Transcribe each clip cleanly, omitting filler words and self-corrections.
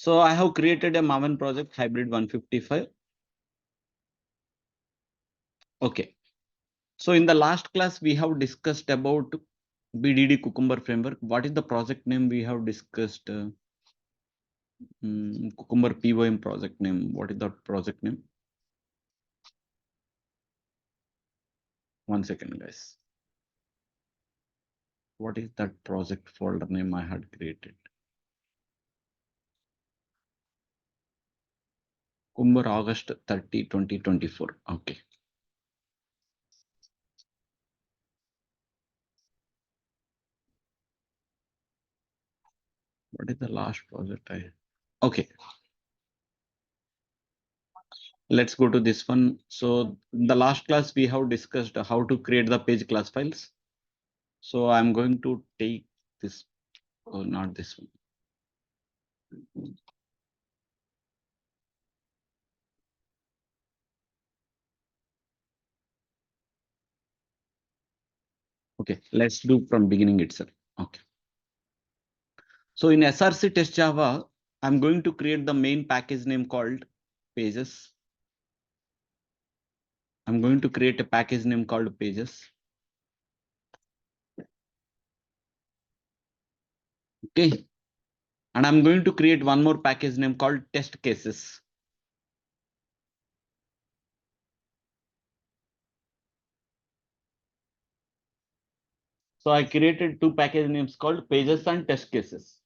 So I have created a Maven project hybrid 155. Okay. So in the last class, we have discussed about BDD Cucumber framework. What is the project name we have discussed? Cucumber POM project name. What is that project name? One second, guys. What is that project folder name I had created? Cucumber August 30, 2024. Okay. What is the last project I? Okay. Let's go to this one. So in the last class, we have discussed how to create the page class files. So I'm going to take this, not this one. Okay, let's do from beginning itself. Okay. So in SRC test Java, I'm going to create the main package name called pages. I'm going to create a package name called pages. Okay. And I'm going to create one more package name called test cases. So I created two package names called pages and test cases.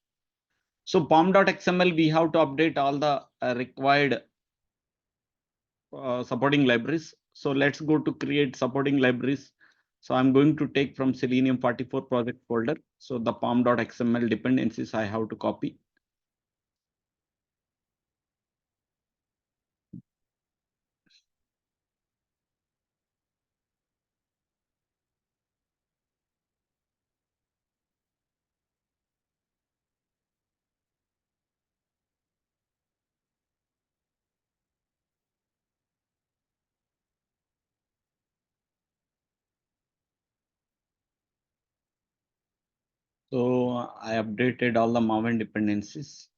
So pom.xml, we have to update all the required supporting libraries. So let's go to create supporting libraries. So I'm going to take from Selenium 44 project folder. So the pom.xml dependencies I have to copy. So I updated all the Maven dependencies.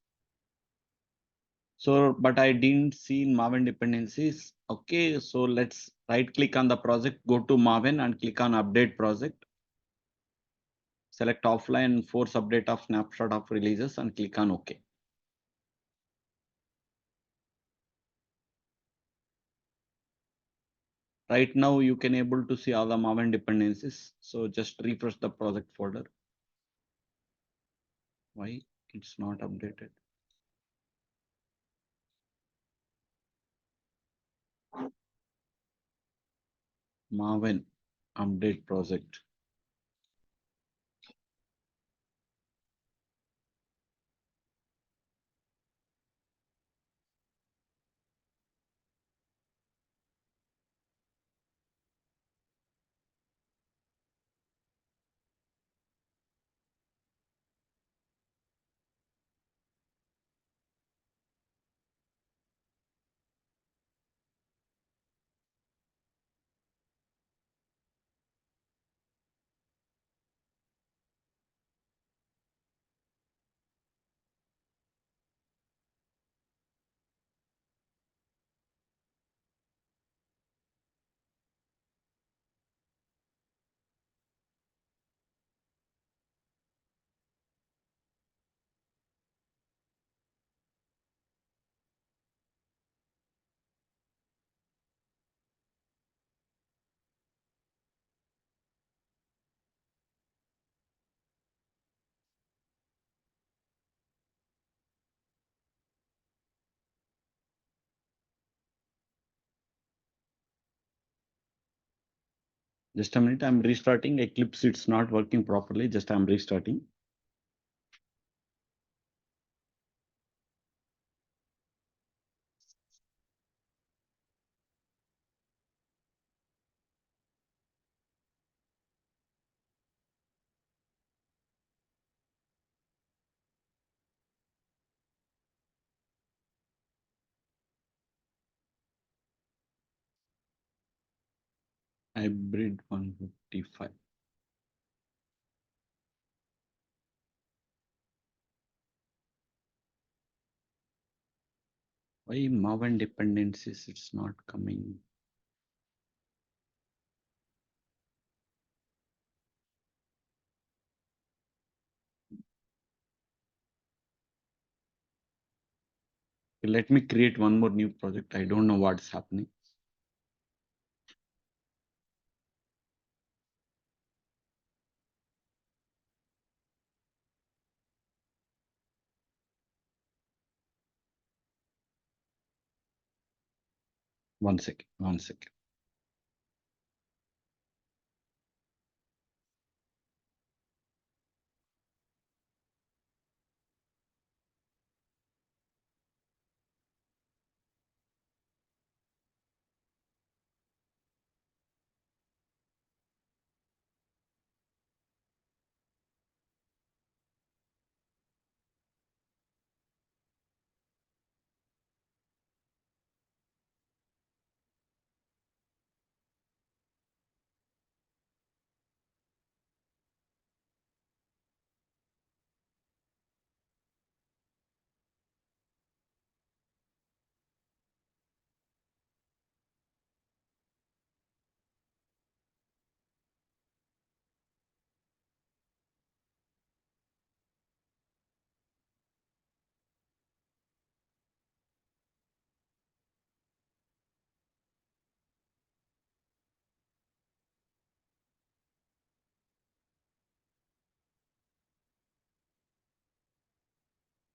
So, but I didn't see Maven dependencies. Okay, so let's right click on the project, go to Maven and click on update project. Select offline, force update of snapshot of releases and click on OK. Right now you can able to see all the Maven dependencies. So just refresh the project folder. Why it's not updated? Maven update project. Just a minute, I'm restarting Eclipse. It's not working properly. Just I'm restarting. Hybrid 155. Why Maven dependencies? It's not coming. Let me create one more new project. I don't know what's happening. One second, one second.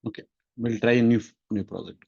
Okay, we'll try a new project.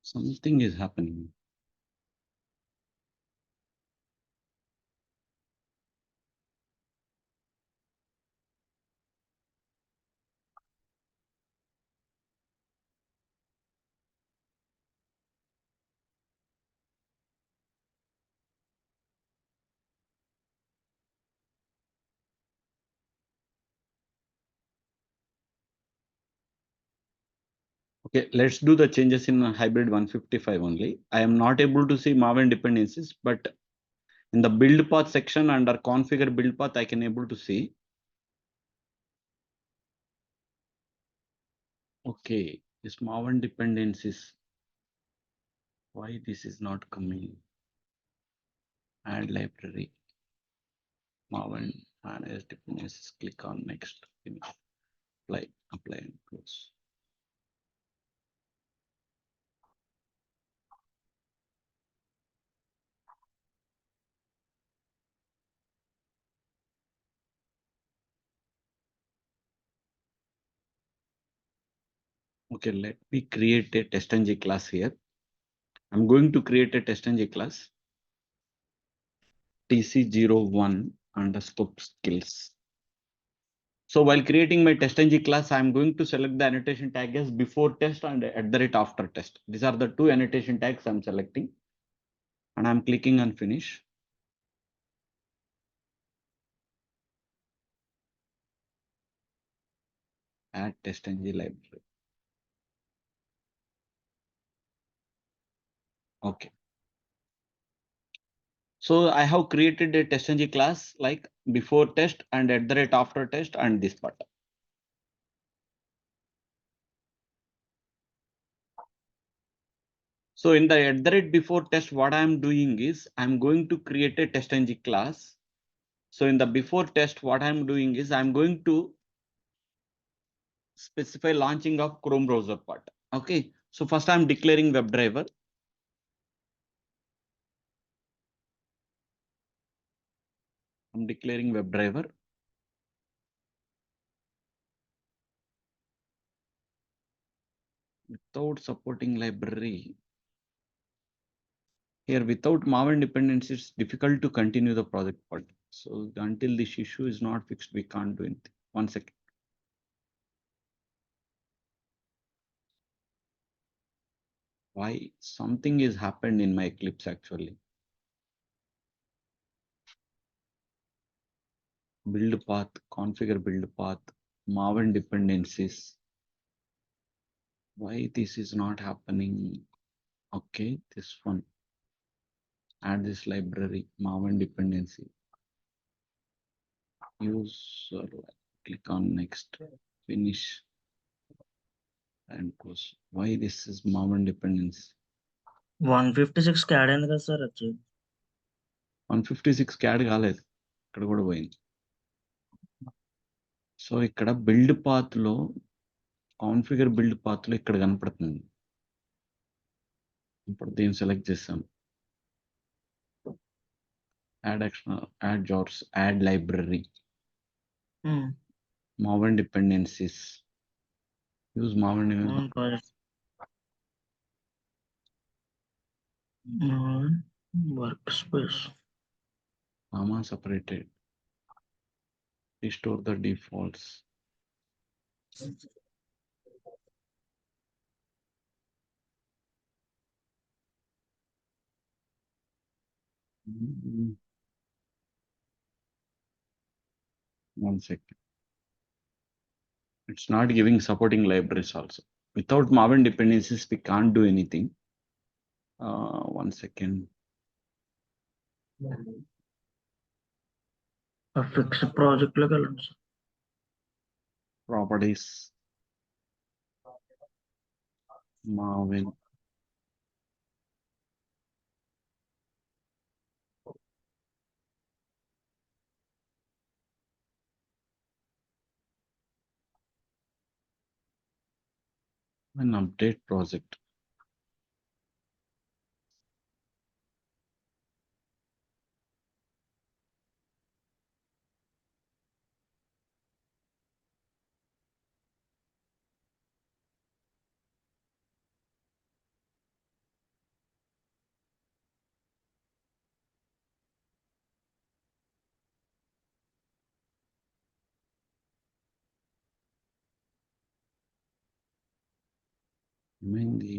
Something is happening. Okay, let's do the changes in hybrid 155 only. I am not able to see Maven dependencies, but in the build path section under configure build path, I can able to see. Okay, this Maven dependencies. Why this is not coming? Add library. Maven manage dependencies. Click on next. Finish. Apply and close. Okay, let me create a testng class here. I'm going to create a testng class. TC01 underscore skills. So while creating my testng class, I'm going to select the annotation tag as before test and at the rate after test. These are the two annotation tags I'm selecting. And I'm clicking on finish. Add testng library. Okay. So I have created a TestNG class like before test and at the rate after test and this part. So in the at the rate before test, what I'm doing is I'm going to create a TestNG class. So in the before test, what I'm doing is I'm going to specify launching of Chrome browser part. Okay. So first I'm declaring WebDriver. I'm declaring WebDriver. Without supporting library. Here without Maven dependency, it's difficult to continue the project part. So until this issue is not fixed, we can't do anything. 1 second. Why something is happened in my Eclipse actually. Build path, configure build path, Maven dependencies. Why this is not happening? Okay, this one. Add this library, Maven dependency. Use click on next, finish and close. Why this is Maven dependency? 156 CAD అయింది కదా sir వచ్చి 156 CAD కాలేదు, ఇక్కడ కూడా పోయింది. So ఇక్కడ build path లో configure build path లో ఇక్కడ కనపడుతుంది. ఇప్పుడు దీన్ని సెలెక్ట్ చేస్తాం. Add action, add jobs, add library, Maven dependencies. Use Maven project work space comma separated. Restore the defaults. Mm, 1 second. It's not giving supporting libraries also. Without Maven dependencies, we can't do anything. 1 second. Fix project లోకి వెళ్ళండి sir. Properties. Maven. An update project. Mainly.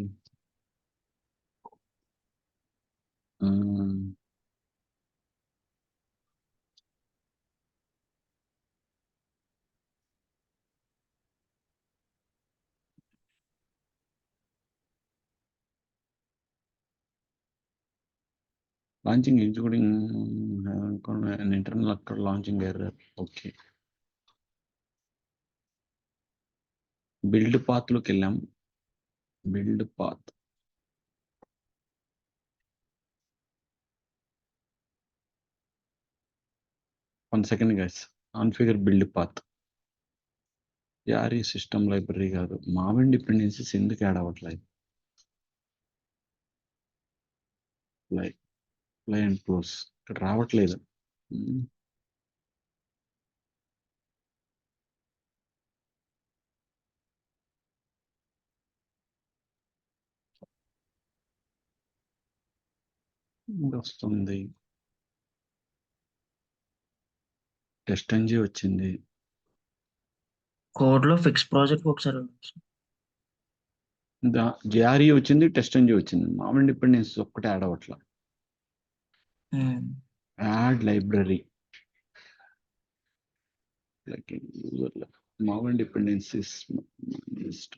Launching including an internal occur launching error. Okay. Build path look వెళ్ళాం. Build path. One second guys. Configure build path. Yaari system library కాదు, Maven dependencies ఎందుకు add అవ్వట్లేదు? Play and close ఇక్కడ రావట్లేదు. వస్తుంది. TestNG వచ్చింది. Code లో fix project ఒకసారి వెళ్ళండి సార్. JRE వచ్చింది, TestNG వచ్చింది. Maven డిపెండెన్సీస్ ఒక్కటే యాడ్ అవ్వట్లా. Add library like user Maven dependencies list.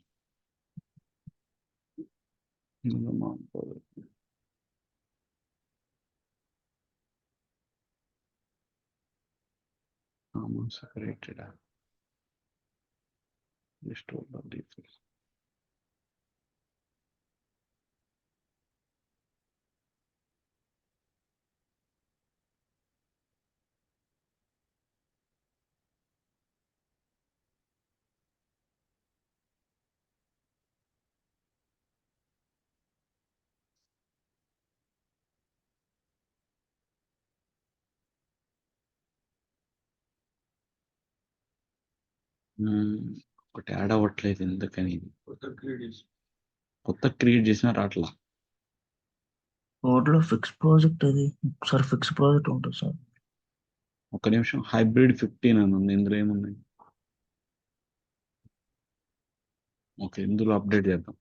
Separated. Restore the default. ఒకటి యాడ్ అవ్వట్లేదు ఎందుకని కొత్త క్రియేట్ చేసిన రాట్లా కోడ్లో ఫిక్స్ ప్రాజెక్ట్ అది ఒకసారి ఫిక్స్ ప్రాజెక్ట్ ఉంటుంది సార్. ఒక నిమిషం హైబ్రిడ్ 15 అని ఉంది ఇందులో ఏముంది ఓకే ఇందులో అప్డేట్ చేద్దాం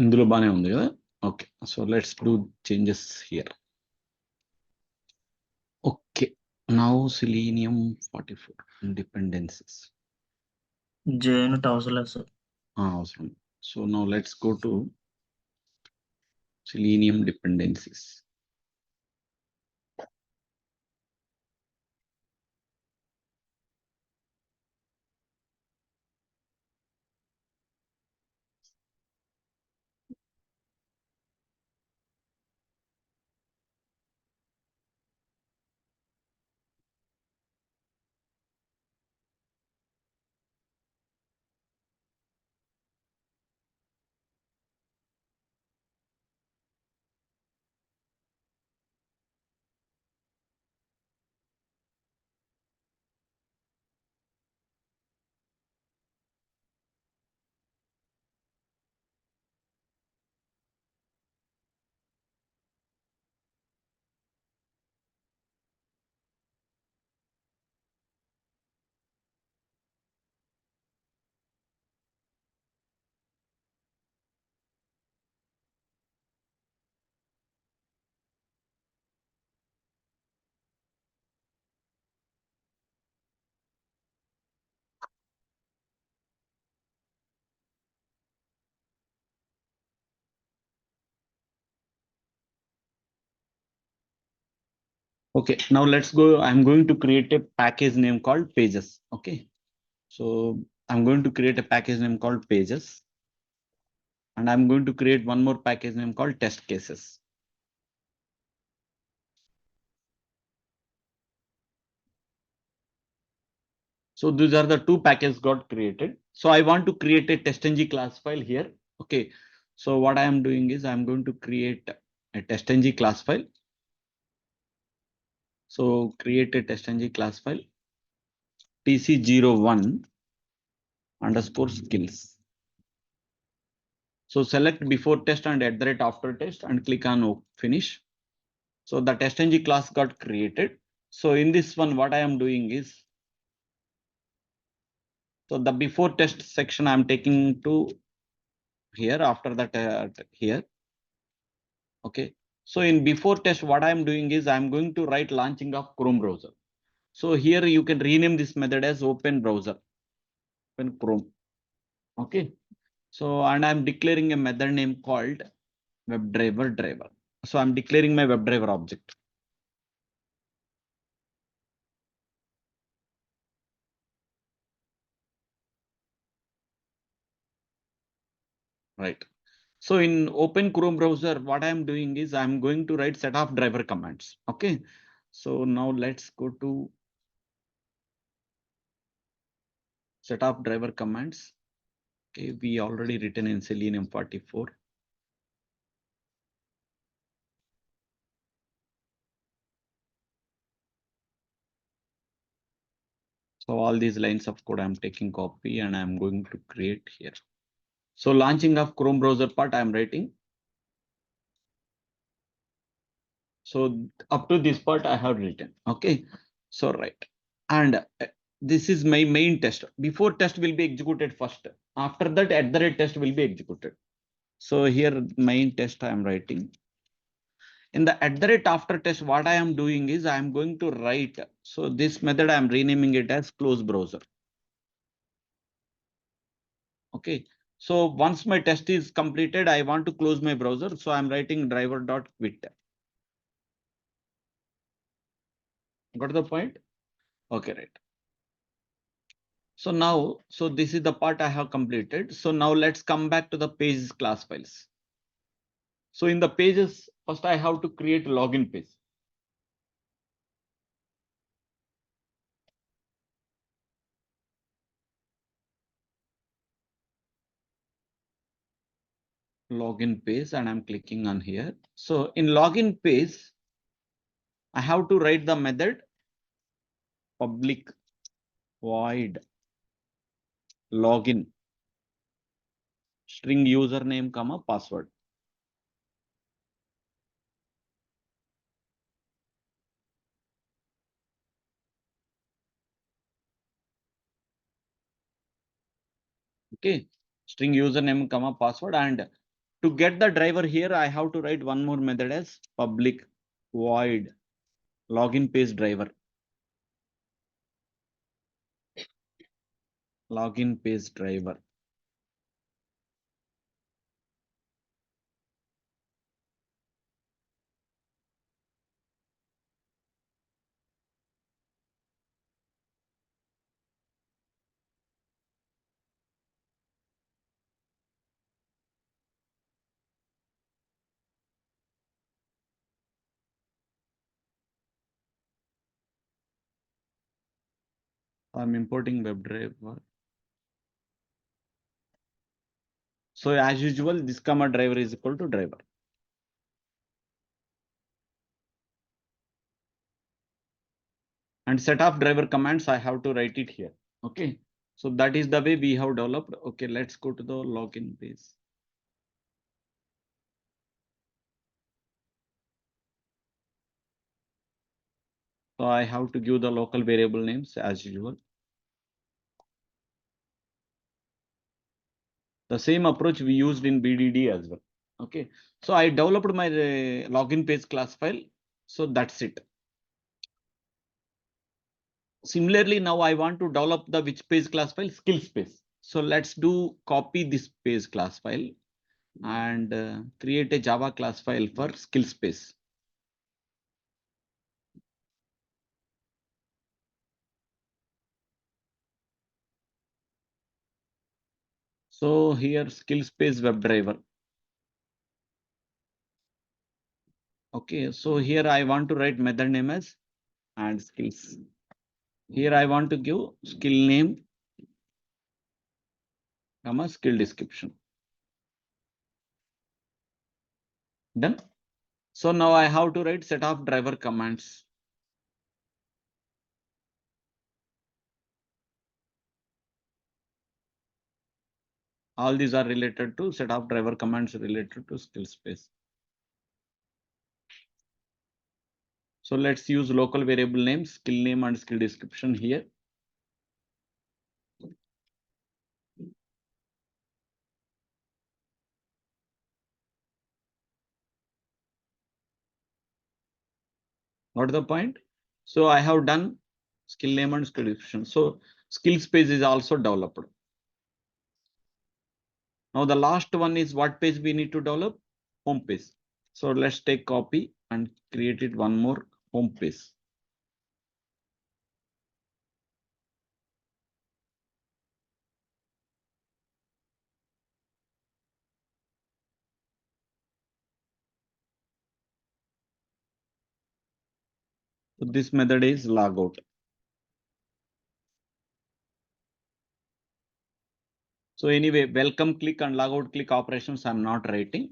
ఇందులో బానే ఉంది కదా okay so let's do changes here okay now selenium 44 dependencies జేఎన్ అవసరం లేదు సార్. అవసరం so now let's go to selenium dependencies Okay, now let's go. I'm going to create a package name called pages. Okay, so I'm going to create a package name called pages. And I'm going to create one more package name called test cases. So these are the two packages got created. So I want to create a testng class file here. Okay, so what I am doing is I'm going to create a testng class file. So create a testng class file tc01 underscore skills. So select before test and @ after test and click on finish. So the testng class got created. So in this one, what I am doing is, so the before test section I'm taking to here, after that here. Okay. So in before test, what I'm doing is I'm going to write launching of Chrome browser. So here you can rename this method as open browser, open Chrome. Okay. So, and I'm declaring a method name called WebDriver driver. So I'm declaring my WebDriver object. Right. So in open Chrome browser, what I'm doing is I'm going to write set of driver commands. Okay. So now let's go to set of driver commands. Okay, we already written in Selenium 44. So all these lines of code I'm taking copy and I'm going to create here. So launching of Chrome browser part I am writing. So up to this part I have written. Okay. So right. And this is my main test. Before test will be executed first. After that, at the rate test will be executed. So here main test I am writing. In the at the rate after test, what I am doing is I am going to write. So this method I am renaming it as close browser. Okay. So once my test is completed, I want to close my browser. So I'm writing driver.quit. Got the point? Okay, right. So now, so this is the part I have completed. So now let's come back to the pages class files. So in the pages, first I have to create a login page. Login page, and I'm clicking on here. So in login page, I have to write the method public void login string username comma password. Okay, string username comma password, and to get the driver here, I have to write one more method as public void login page driver. Login page driver. I'm importing WebDriver. So as usual, this comma driver is equal to driver. And set of driver commands, I have to write it here. Okay. So that is the way we have developed. Okay, let's go to the login page. So I have to give the local variable names as usual. The same approach we used in BDD as well. Okay. So I developed my login page class file. So that's it. Similarly, now I want to develop the which page class file skills page. So let's do copy this page class file and create a Java class file for skills page. So here skills page WebDriver. Okay, so here I want to write method name as and skills. Here I want to give skill name, comma skill description. Done. So now I have to write set of driver commands. All these are related to set of driver commands related to skill space. So let's use local variable name, skill name and skill description here. Got the point? So I have done skill name and skill description. So skill space is also developed. Now the last one is what page we need to develop? Home page. So let's take copy and create it one more home page. So this method is logout. So anyway, welcome click and logout click operations I'm not writing.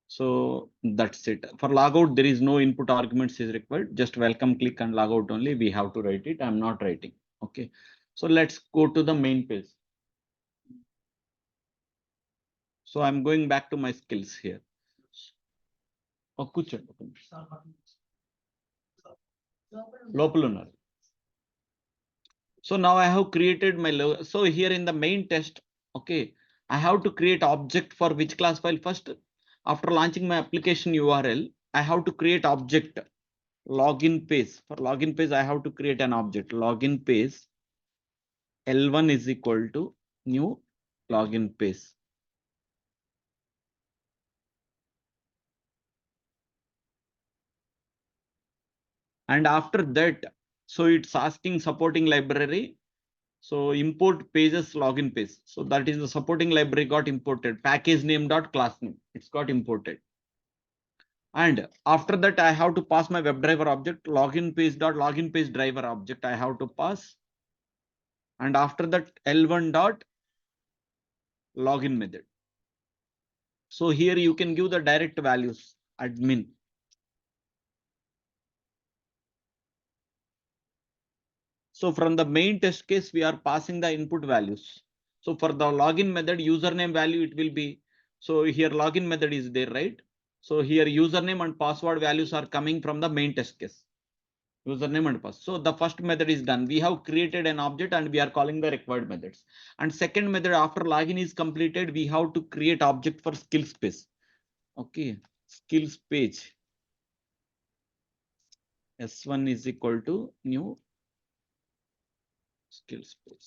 So that's it. For logout, there is no input arguments is required. Just welcome click and logout only. We have to write it. I'm not writing. Okay. So let's go to the main page. So I'm going back to my skills here. Oh, కూర్చోండి. లోపల ఉన్నారు. So now I have created my logo. So here in the main test, okay, I have to create object for which class file first. After launching my application URL, I have to create object login page. For login page, I have to create an object login page. L1 is equal to new login page. And after that, so it's asking supporting library. So import pages login page. So that is the supporting library got imported. Package name dot class name. It's got imported. And after that, I have to pass my WebDriver object login page dot login page driver object. I have to pass. And after that, L1 dot login method. So here you can give the direct values admin. So from the main test case, we are passing the input values. So for the login method username value, it will be, so here login method is there, right? So here username and password values are coming from the main test case. Username and password. So the first method is done. We have created an object and we are calling the required methods. And second method, after login is completed, we have to create object for skills page. Okay, skills page. S1 is equal to new skills page.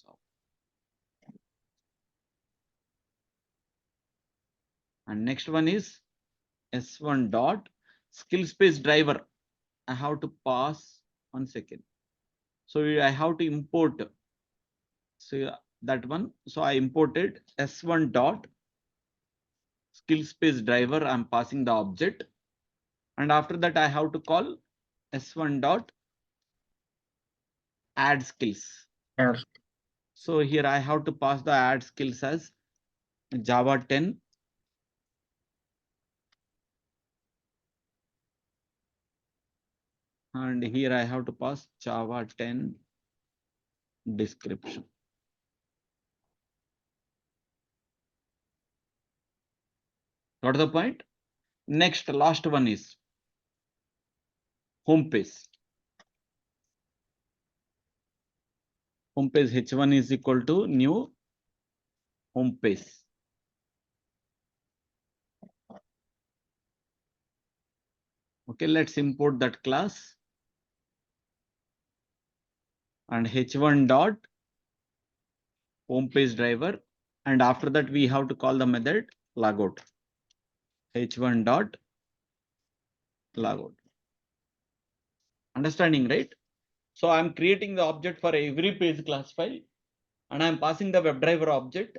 And next one is S1 dot skills page driver. I have to pass 1 second. So I have to import. So that one. So I imported S1 dot skills page driver. I'm passing the object. And after that, I have to call S1 dot add skills. Yes. So here I have to pass the add skills as Java 10. And here I have to pass Java 10 description. Got the point? Next, last one is home page. Home page H1 is equal to new home page. Okay, let's import that class. And H1 dot home page driver. And after that, we have to call the method logout. H1 dot logout. Understanding, right? So I'm creating the object for every page class file. And I'm passing the WebDriver object.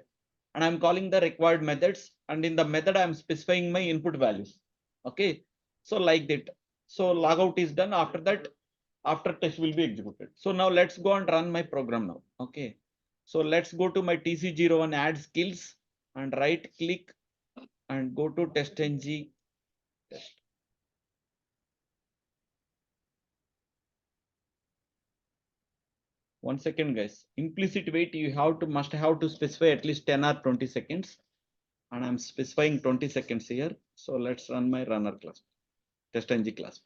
And I'm calling the required methods. And in the method, I'm specifying my input values. Okay. So like that. So logout is done. After that, after test will be executed. So now let's go and run my program now. Okay. So let's go to my TC01 add skills and right click and go to test-ng test. One second, guys. Implicit wait, you must have to specify at least 10 or 20 seconds. And I'm specifying 20 seconds here. So let's run my runner class, test-ng class.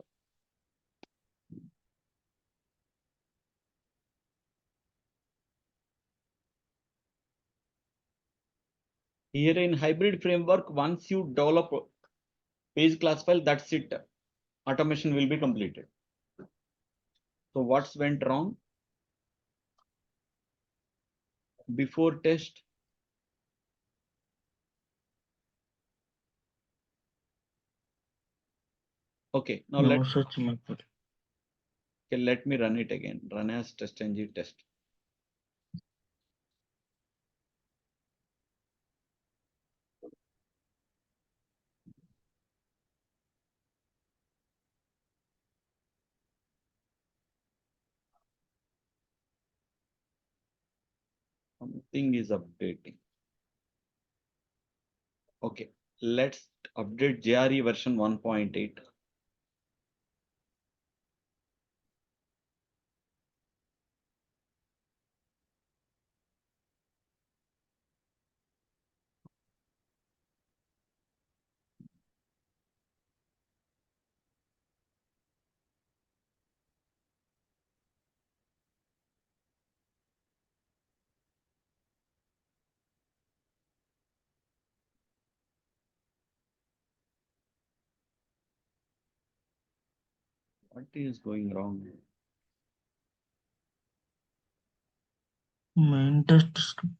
Here in hybrid framework, once you develop page class file, that's it. Automation will be completed. So what's went wrong? Before test. Okay, now No such method. Okay, let me run it again. Run as test-ng test. Something is updating. Okay, let's update JRE version 1.8. What is going wrong? Main test script.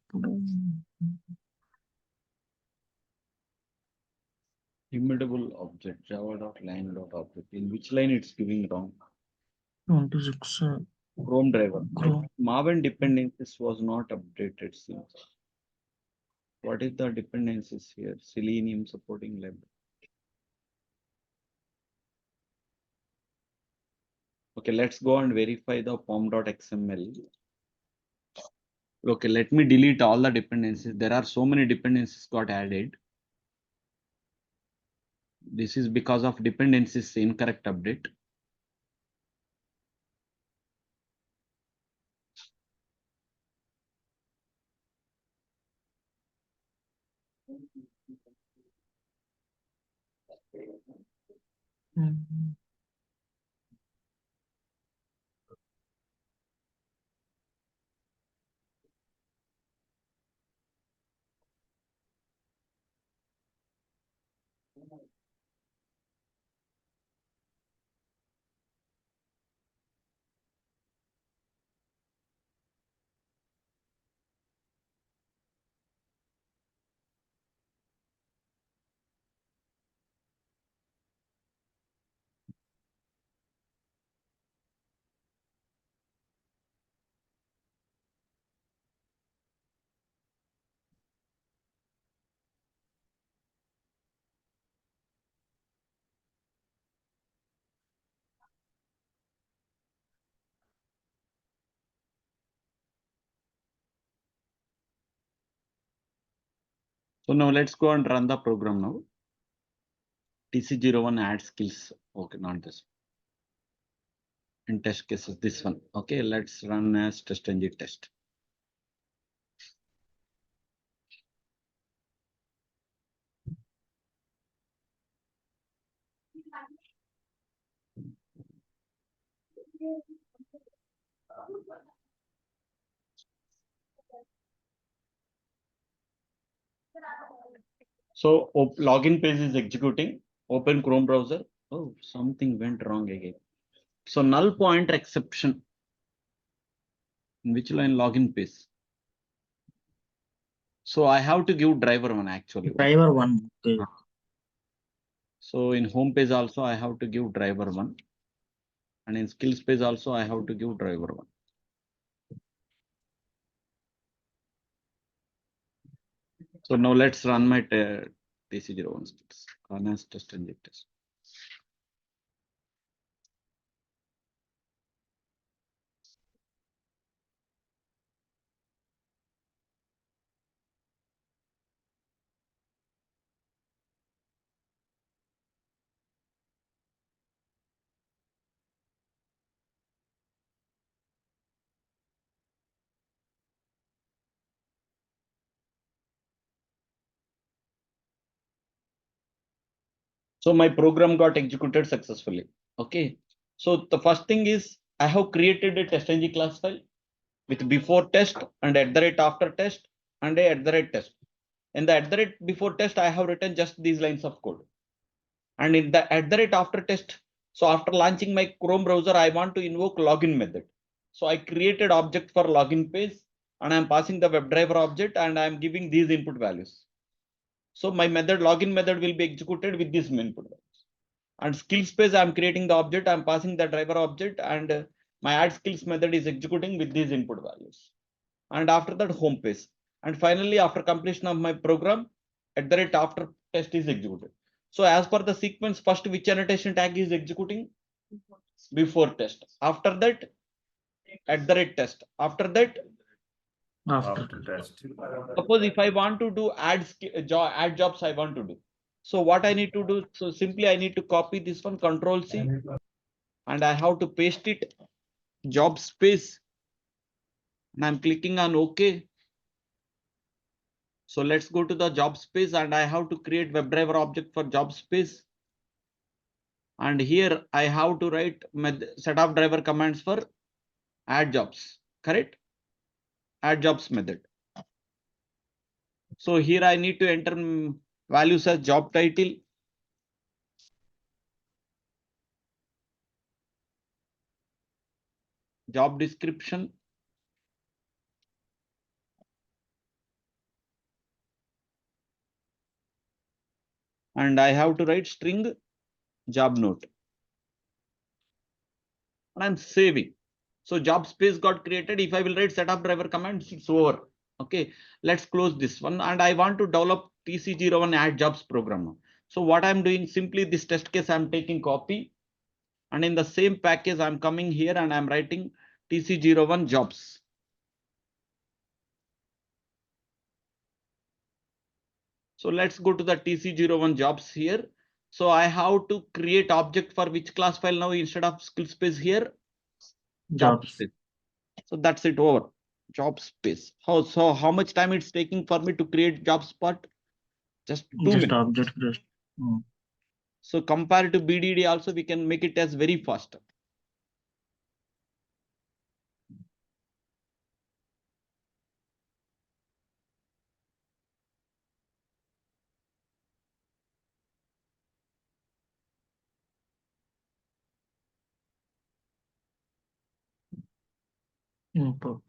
Immutable object, java.line.object. In which line it's giving wrong? 26. Chrome driver. Chrome. Maven dependencies was not updated since. What is the dependencies here? Selenium supporting library. Okay, let's go and verify the pom.xml. Okay, let me delete all the dependencies. There are so many dependencies got added. This is because of dependencies incorrect update. Mhm. So now let's go and run the program now. TC01 add skills. Okay, not this. In test cases, this one. Okay, let's run as test-ng test. So login page is executing. Open Chrome browser. Oh, something went wrong again. So null pointer exception. In which line login page? So I have to give driver one actually. Driver 1. Okay. So in home page also I have to give driver one. And in skills page also I have to give driver one. So now let's run my TC01 skills. Run as test-ng test. So my program got executed successfully. Okay. So the first thing is I have created a test-ng class file with before test and @after test and a @test. In the @before test, I have written just these lines of code. And in the @after test, so after launching my Chrome browser, I want to invoke login method. So I created object for login page and I'm passing the WebDriver object and I'm giving these input values. So my method login method will be executed with this input values. And skills page, I'm creating the object, I'm passing the driver object and my add skills method is executing with these input values. And after that home page. And finally, after completion of my program, @after test is executed. So as per the sequence, first which annotation tag is executing? Before test. After that, @test. After that, After test. suppose if I want to do add jobs, I want to do. So what I need to do? So simply I need to copy this one, Control C, and I have to paste it, job space, and I'm clicking on OK. So let's go to the job space and I have to create WebDriver object for job space. And here I have to write set of driver commands for add jobs, correct? Add jobs method. So here I need to enter values as job title, job description. And I have to write string job note. And I'm saving. So job space got created. If I will write setup driver command, it's over. Okay, let's close this one. And I want to develop TC01 add jobs program now. So what I'm doing, simply this test case, I'm taking copy. And in the same package, I'm coming here and I'm writing TC01 jobs. So let's go to the TC01 jobs here. So I have to create object for which class file now instead of skill space here? Job Jobs. space. So that's it over. Job space. How much time it's taking for me to create job spot? Just 2 Just minutes. object based. So compared to BDD also, we can make it as very fast. Import.